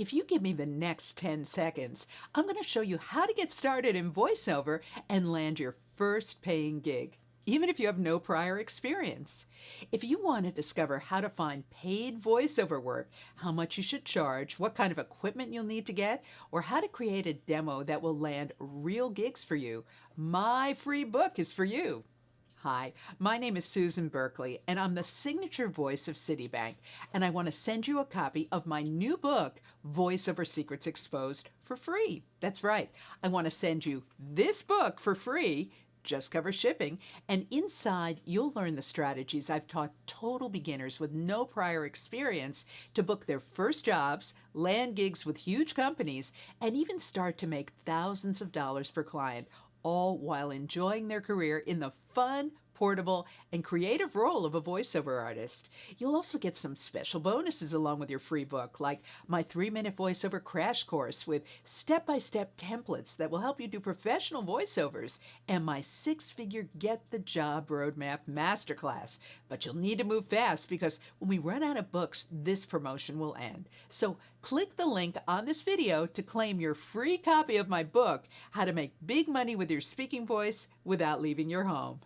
If you give me the next 10 seconds, I'm going to show you how to get started in voiceover and land your first paying gig, even if you have no prior experience. If you want to discover how to find paid voiceover work, how much you should charge, what kind of equipment you'll need to get, or how to create a demo that will land real gigs for you, my free book is for you. Hi, my name is Susan Berkley, and I'm the signature voice of Citibank, and I want to send you a copy of my new book, Voiceover Secrets Exposed, for free. That's right. I want to send you this book for free. Just cover shipping, and inside you'll learn the strategies I've taught total beginners with no prior experience to book their first jobs, land gigs with huge companies, and even start to make thousands of dollars per client, all while enjoying their career in the fun, portable, and creative role of a voiceover artist. You'll also get some special bonuses along with your free book, like my 3-minute voiceover crash course with step-by-step templates that will help you do professional voiceovers, and my 6-figure Get the Job Roadmap Masterclass. But you'll need to move fast because when we run out of books, this promotion will end. So click the link on this video to claim your free copy of my book, How to Make Big Money with Your Speaking Voice Without Leaving Your Home.